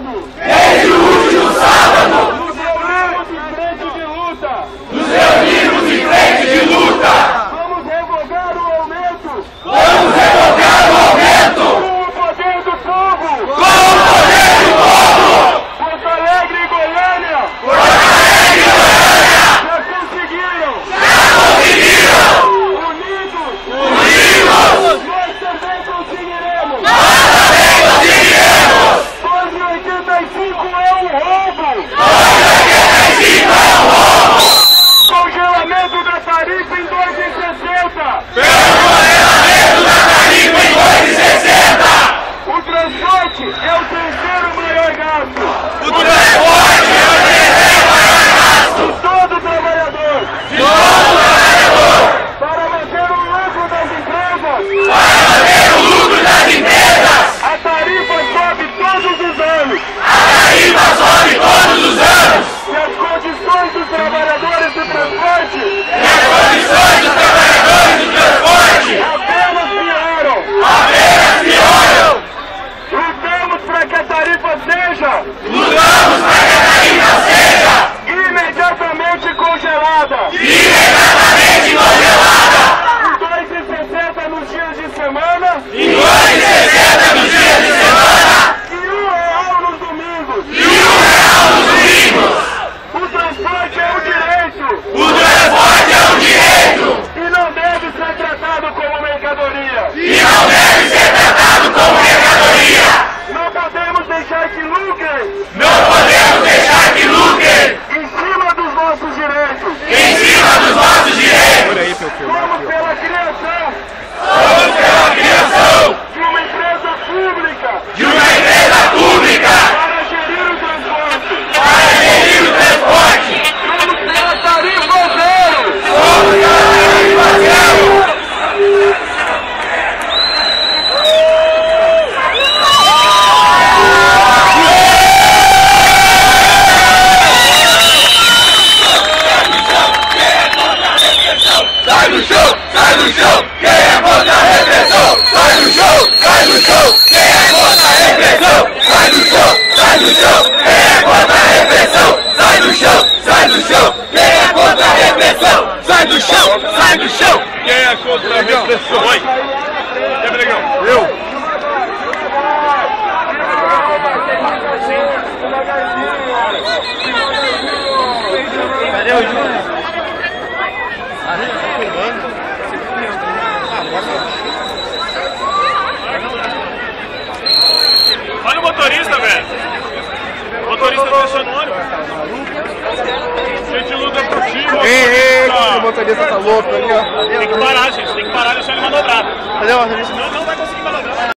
sábado! Desde o último sábado! Nos reunimos em frente de luta! Nos reunimos em frente de luta! Vamos revogar o aumento! Vamos revogar o aumento! Com o poder do povo! Com o poder do povo! Porto Alegre e Goiânia! Porto Alegre e Goiânia! Já conseguiram! Já conseguiram! Unidos! Nós também conseguiremos! Nós também conseguiremos! 2,85 é um roubo! 2,85 é um roubo! Congelamento da tarifa em 2,60! Pelo congelamento da tarifa em 2,60! O transporte é o terceiro maior gasto! O transporte é o terceiro maior gasto! De todo trabalhador! De todo trabalhador! Para manter o lucro das empresas! Para manter o lucro das empresas! A tarifa sobe todos os anos! A tarifa sobe todos os anos! E as condições dos trabalhadores do transporte E as condições dos trabalhadores do transporte apenas pioram! apenas pioram! Lutamos para que a tarifa seja Lutamos para que a tarifa seja imediatamente congelada! imediatamente congelada! Em 2,60 nos dias de semana Em 2,60 nos dias de semana! e R$1 nos domingos! E R$1 nos domingos! O transporte é um direito O transporte é um direito! e não deve ser tratado como mercadoria! E não deve ser tratado como mercadoria! Não podemos deixar que lucrem Não podemos deixar que lucrem em cima dos nossos direitos! em cima dos nossos direitos! Vamos pela criação Vamos pela criação de uma empresa pública de uma empresa pública para gerir o transporte! para gerir o transporte! Vamos pela tarifa zero! Vamos pela tarifa zero! Sai do chão! Sai do chão! Quem é contra a repressão? Sai do chão! Sai do chão! Quem é contra a repressão? Sai do chão! Sai do chão! Quem é contra a repressão? Sai do chão! Sai do chão! Quem é contra a repressão? Sai do chão! Sai do chão! Quem é contra a repressão? Oi! É legal! Eu! Cadê o Júnior? Olha o motorista, velho. O motorista fechando o ônibus. A gente luta por ti, motorista. O motorista tá louco ali, ó. Tem que parar, gente. Tem que parar e deixar ele manobrar. Cadê o motorista? Não vai conseguir manobrar.